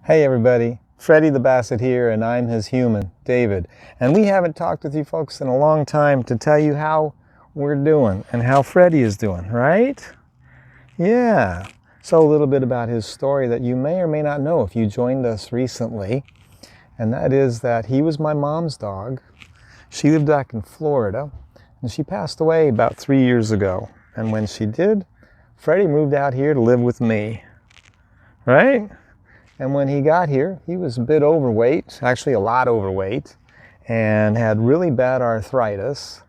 Hey everybody, Freddy the Bassett here, and I'm his human, David. And we haven't talked with you folks in a long time to tell you how we're doing and how Freddy is doing, right? Yeah. So a little bit about his story that you may or may not know if you joined us recently. And that is that he was my mom's dog. She lived back in Florida, and she passed away about 3 years ago. And when she did, Freddy moved out here to live with me, right? And when he got here, he was a bit overweight, actually a lot overweight, and had really bad arthritis.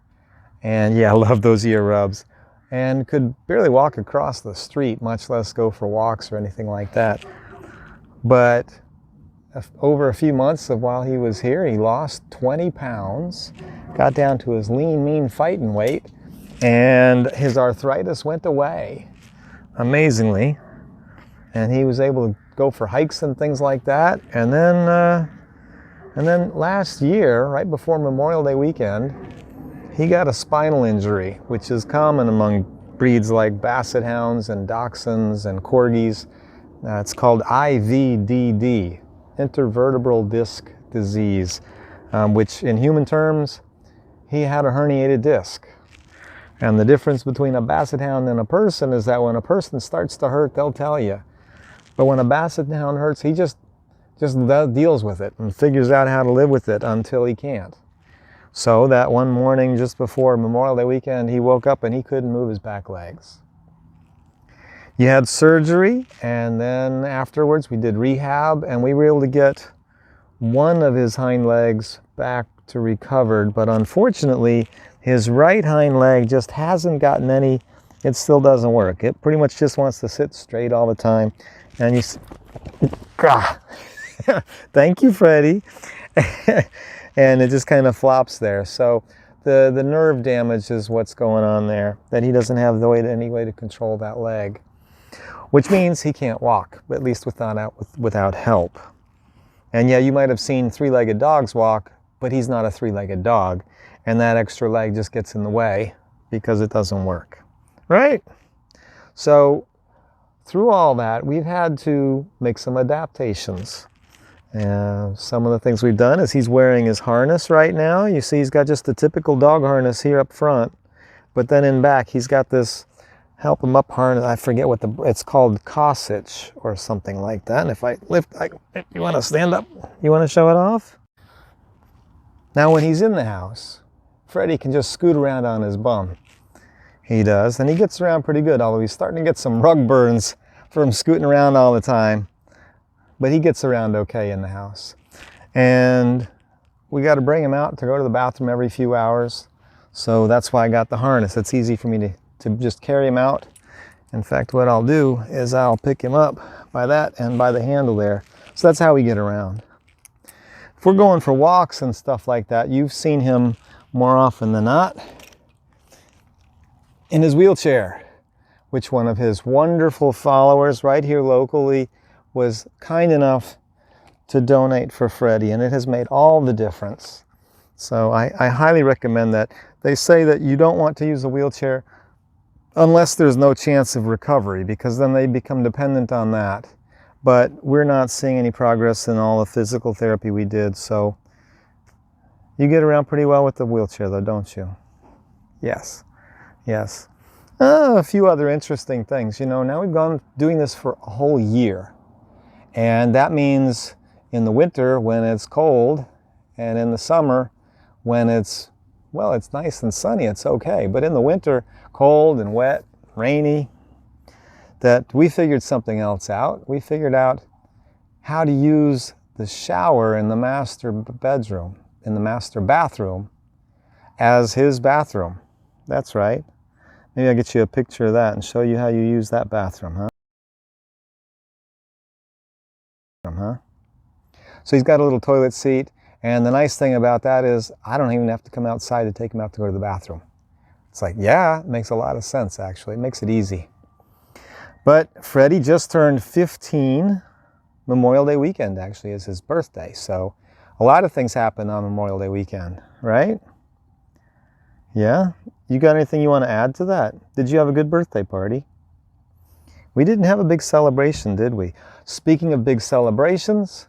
And yeah, I love those ear rubs. And could barely walk across the street, much less go for walks or anything like that. But over a few months of while he was here, he lost 20 pounds, got down to his lean, mean fighting weight, and his arthritis went away, amazingly. And he was able to go for hikes and things like that. And then last year, right before Memorial Day weekend, he got a spinal injury, which is common among breeds like Basset hounds and Dachshunds and Corgis. It's called IVDD, intervertebral disc disease, which in human terms, he had a herniated disc. And the difference between a Basset hound and a person is that when a person starts to hurt, they'll tell you. But when a Basset hound hurts, he just deals with it and figures out how to live with it until he can't. So that one morning just before Memorial Day weekend, he woke up and he couldn't move his back legs. He had surgery, and then afterwards we did rehab, and we were able to get one of his hind legs back to recovered. But unfortunately, his right hind leg just hasn't gotten any, it still doesn't work. It pretty much just wants to sit straight all the time. And you, thank you, Freddy. And it just kind of flops there. So the nerve damage is what's going on there, that he doesn't have any way to control that leg, which means he can't walk, at least without help. And yeah, you might have seen three-legged dogs walk, but he's not a three-legged dog. And that extra leg just gets in the way because it doesn't work, right? So through all that, we've had to make some adaptations. Some of the things we've done is he's wearing his harness right now. You see he's got just the typical dog harness here up front, but then in back he's got this help him up harness. I forget what it's called, Cossack or something like that. And if I lift, you want to stand up? You want to show it off? Now when he's in the house, Freddy can just scoot around on his bum. He does, and he gets around pretty good, although he's starting to get some rug burns from scooting around all the time. But he gets around okay in the house. And we got to bring him out to go to the bathroom every few hours. So that's why I got the harness. It's easy for me to just carry him out. In fact, what I'll do is I'll pick him up by that and by the handle there. So that's how we get around. If we're going for walks and stuff like that, you've seen him more often than not in his wheelchair, which one of his wonderful followers right here locally was kind enough to donate for Freddy, and it has made all the difference. So I highly recommend that. They say that you don't want to use a wheelchair unless there's no chance of recovery, because then they become dependent on that. But we're not seeing any progress in all the physical therapy we did, so you get around pretty well with the wheelchair though, don't you? Yes. Yes. A few other interesting things. You know, now we've gone doing this for a whole year. And that means in the winter when it's cold, and in the summer when it's nice and sunny, it's okay. But in the winter, cold and wet, rainy, that we figured something else out. We figured out how to use the shower in the master bedroom, in the master bathroom, as his bathroom. That's right. Maybe I'll get you a picture of that and show you how you use that bathroom, huh? So he's got a little toilet seat, and the nice thing about that is I don't even have to come outside to take him out to go to the bathroom. It's like, yeah, it makes a lot of sense, actually. It makes it easy. But Freddy just turned 15. Memorial Day weekend, actually, is his birthday. So a lot of things happen on Memorial Day weekend, right? Yeah? You got anything you want to add to that? Did you have a good birthday party? We didn't have a big celebration, did we? Speaking of big celebrations,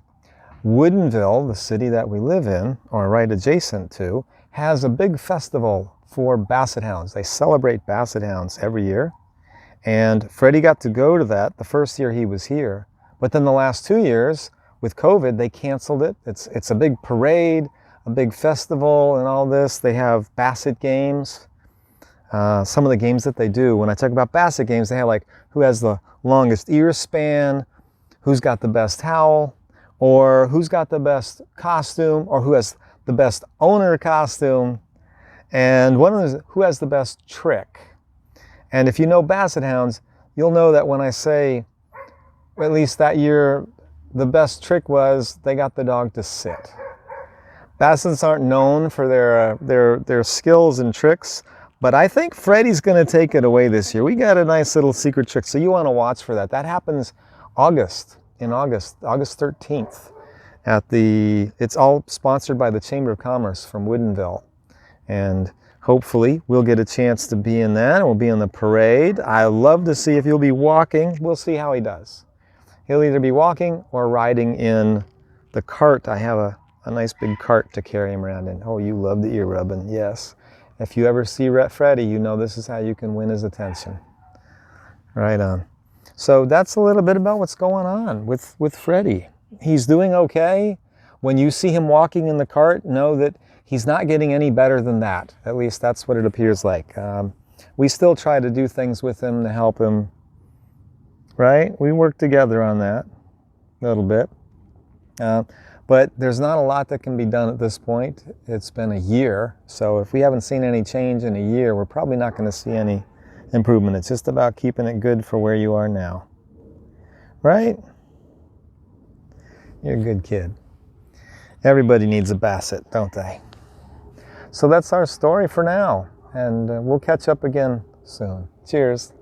Woodinville, the city that we live in, or right adjacent to, has a big festival for Basset Hounds. They celebrate Basset Hounds every year. And Freddy got to go to that the first year he was here. But then the last 2 years, with COVID, they canceled it. It's a big parade, a big festival and all this. They have Basset games. Some of the games that they do, when I talk about Basset games, they have like who has the longest ear span, who's got the best howl, or who's got the best costume, or who has the best owner costume, and one of them is who has the best trick. And if you know Basset Hounds, you'll know that when I say, at least that year, the best trick was they got the dog to sit. Bassets aren't known for their skills and tricks, but I think Freddy's going to take it away this year. We got a nice little secret trick, so you want to watch for that. That happens August 13th. It's all sponsored by the Chamber of Commerce from Woodinville. And hopefully we'll get a chance to be in that, and we'll be in the parade. I love to see if he'll be walking. We'll see how he does. He'll either be walking or riding in the cart. I have a nice big cart to carry him around in. Oh, you love the ear rubbing, yes. If you ever see Freddy, you know this is how you can win his attention. Right on. So that's a little bit about what's going on with Freddy. He's doing okay. When you see him walking in the cart, know that he's not getting any better than that. At least that's what it appears like. We still try to do things with him to help him, right? We work together on that a little bit. But there's not a lot that can be done at this point. It's been a year, so if we haven't seen any change in a year, we're probably not going to see any improvement. It's just about keeping it good for where you are now. Right? You're a good kid. Everybody needs a Basset, don't they? So that's our story for now, and we'll catch up again soon. Cheers.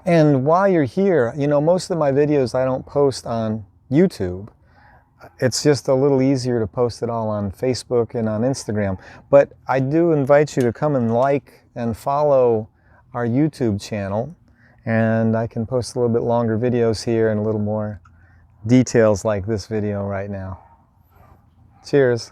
And while you're here, you know, most of my videos I don't post on YouTube. It's just a little easier to post it all on Facebook and on Instagram. But I do invite you to come and like and follow our YouTube channel. And I can post a little bit longer videos here and a little more details like this video right now. Cheers.